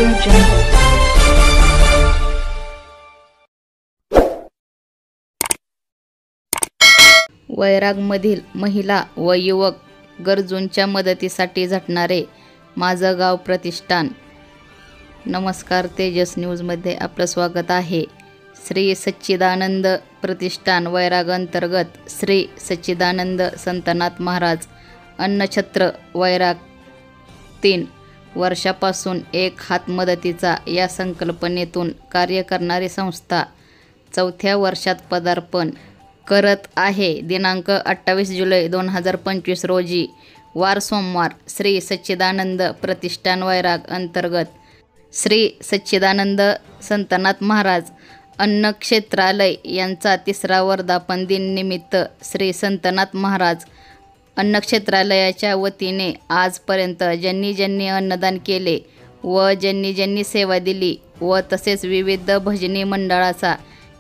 Audio Jungle. वैरागमधील महिला व युवक गरजूंच्या मदतीसाठी झटणारे माझं गाव प्रतिष्ठान. नमस्कार, तेजस न्यूजमध्ये आपलं स्वागत आहे. श्री सच्चिदानंद प्रतिष्ठान वैराग अंतर्गत श्री सच्चिदानंद संतनाथ महाराज अन्नछत्र वैराग 3 वर्षापासून एक हात मदतीचा या संकल्पनेतून कार्य करणारी संस्था 4थ्या वर्षात पदार्पण करत आहे. दिनांक 28 जुलै 2025 रोजी वार सोमवार श्री सच्चिदानंद प्रतिष्ठान वैराग अंतर्गत श्री सच्चिदानंद संतनाथ महाराज अन्नक्षेत्रालय यांचा 3रा वर्धापन दिन निमित्त श्री संतनाथ महाराज अन्नक्षेत्रालयाच्या वतीने आजपर्यंत ज्यांनी ज्यांनी अन्नदान केले व ज्यांनी ज्यांनी सेवा दिली व तसेच विविध भजनी मंडळाचा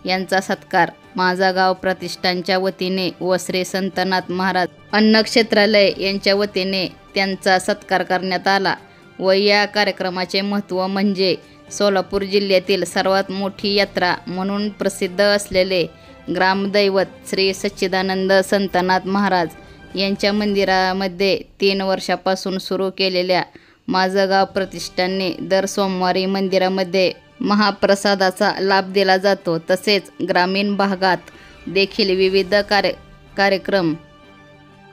यांचा सत्कार माझा गाव प्रतिष्ठानच्या वतीने व श्री संतनाथ महाराज अन्नक्षेत्रालय यांच्या वतीने त्यांचा सत्कार करण्यात आला. व या कार्यक्रमाचे महत्त्व म्हणजे सोलापूर जिल्ह्यातील सर्वात मोठी यात्रा म्हणून प्रसिद्ध असलेले ग्रामदैवत श्री सच्चिदानंद संतनाथ महाराज यांच्या मंदिरामध्ये 3 वर्षापासून सुरू केलेल्या माझं गाव प्रतिष्ठानने दर सोमवारी मंदिरामध्ये महाप्रसादाचा लाभ दिला जातो. तसेच ग्रामीण भागात देखील विविध कार्यक्रम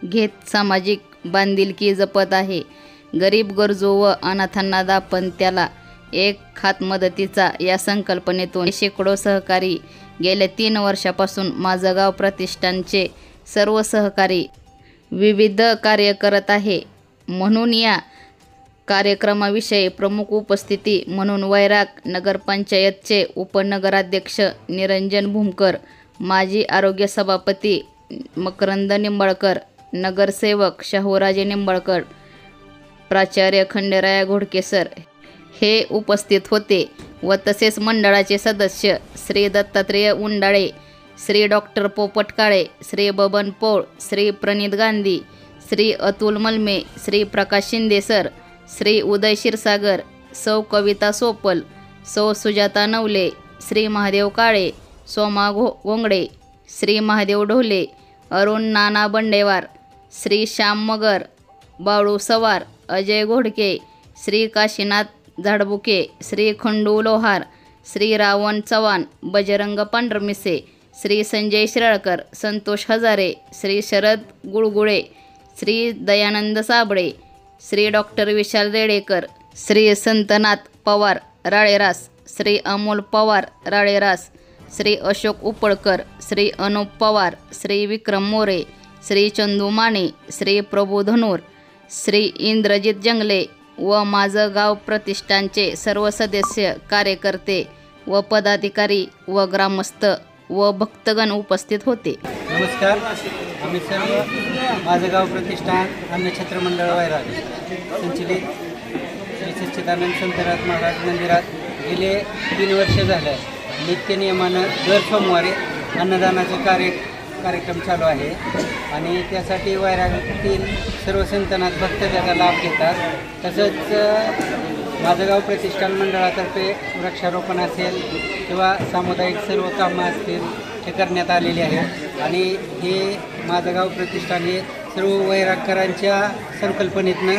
घेत सामाजिक बांधिलकी जपत आहे. गरीब गरजू व अनाथांना दाम्पत्याला एक हात मदतीचा या संकल्पनेतून शेकडो सहकारी गेल्या 3 वर्षापासून माझं गाव प्रतिष्ठानचे सर्व सहकारी विविध कार्य करत आहे. म्हणून या कार्यक्रमाविषयी प्रमुख उपस्थिती म्हणून वैराग नगरपंचायतचे उपनगराध्यक्ष निरंजन भूमकर, माजी आरोग्य सभापती मकरंद निंबाळकर, नगरसेवक शाहूराजे निंबाळकर, प्राचार्य खंडेराया घोडके सर हे उपस्थित होते. व तसेच मंडळाचे सदस्य श्री दत्तात्रेय उंडाळे, श्री डॉक्टर पोपट काळे, श्री बबन पौळ, श्री प्रणित गांधी, श्री अतुल मलमे, श्री प्रकाश शिंदे सर, श्री उदय क्षीरसागर, सौ कविता सोपल, सौ सुजाता नवले, श्री महादेव काळे, सोमा गोंगडे, श्री महादेव ढोले, अरुण नाना बंडेवार, श्री श्याम मगर, बाळू सवार, अजय घोडके, श्री काशीनाथ झाडबुके, श्री खंडू लोहार, श्री रावण चव्हाण, बजरंग पांढरमिसे, श्री संजय शिराळकर, संतोष हजारे, श्री शरद गुळगुळे, श्री दयानंद साबळे, श्री डॉक्टर विशाल रेडेकर, श्री संतनाथ पवार राळेरास, श्री अमोल पवार राळेरास, श्री अशोक उपळकर, श्री अनुप पवार, श्री विक्रम मोरे, श्री चंदू माने, श्री प्रभू धनूर, श्री इंद्रजित जंगले व माझं गाव प्रतिष्ठानचे सर्व सदस्य, कार्यकर्ते व पदाधिकारी व ग्रामस्थ व भक्तगण उपस्थित होते. नमस्कार, आम्ही सर्व माझं गाव प्रतिष्ठान अन्नछत्र मंडळ वैराग संचलित श्री सच्चिदानंद संतनाथ महाराज मंदिरात गेले 3 वर्ष झाले नित्य नियमानं दर सोमवारी अन्नदानाचे कार्यक्रम चालू आहे आणि त्यासाठी वैरागातील सर्व संतनाथ भक्त त्याचा लाभ घेतात. तसंच माझं गाव प्रतिष्ठान मंडळातर्फे वृक्षारोपण असेल किंवा सामुदायिक सर्व कामं असतील हे करण्यात आलेले आहेत आणि हे माझं गाव प्रतिष्ठान हे सर्व वैरागकरांच्या संकल्पनेतनं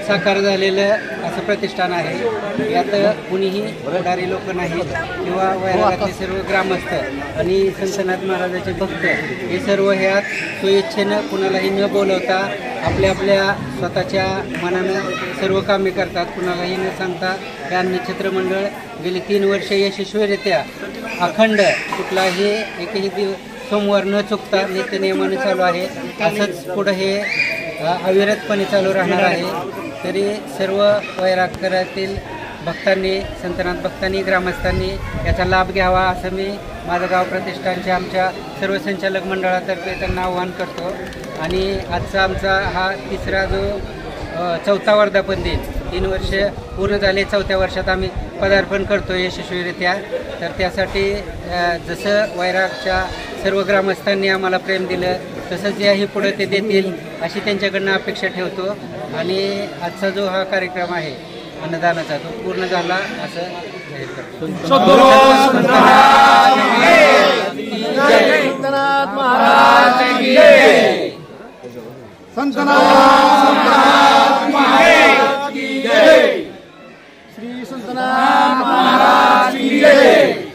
साकार झालेलं असं प्रतिष्ठान आहे. यात कुणीही पुढारी लोक नाहीत किंवा वैरागातले सर्व ग्रामस्थ आणि संतनाथ महाराजाचे भक्त हे सर्व ह्यात स्वेच्छेनं कुणालाही न बोलवता आपल्या आपल्या स्वतःच्या मनानं सर्व कामे करतात. कुणालाही न सांगता हे अन्नछत्र मंडळ गेली 3 वर्ष यशस्वीरित्या अखंड कुठलाही एकही सोमवार न चुकता नित्य नियमाने चालू आहे. असंच पुढं हे अविरतपणे चालू राहणार आहे. तरी सर्व वैरागकरातील भक्तांनी, संतनाथ भक्तांनी, ग्रामस्थांनी याचा लाभ घ्यावा असं मी माझं गाव प्रतिष्ठानच्या आमच्या सर्व संचालक मंडळातर्फे त्यांना आवाहन करतो. आणि आजचा आमचा हा 3रा जो 4था वर्धापन दिन 3 वर्ष पूर्ण झाले, 4थ्या वर्षात आम्ही पदार्पण करतो यशस्वीरित्या. तर त्यासाठी जसं वैरागच्या सर्व ग्रामस्थांनी आम्हाला प्रेम दिलं तसंच याही पुढे ते देतील अशी त्यांच्याकडनं अपेक्षा ठेवतो. आणि आजचा जो हा कार्यक्रम आहे अन्नदानाचा तो पूर्ण झाला असं जाहीर करतो. संतनाथ महाराज की जय. संतनाथ महाराज की जय. श्री संतनाथ महाराज की जय.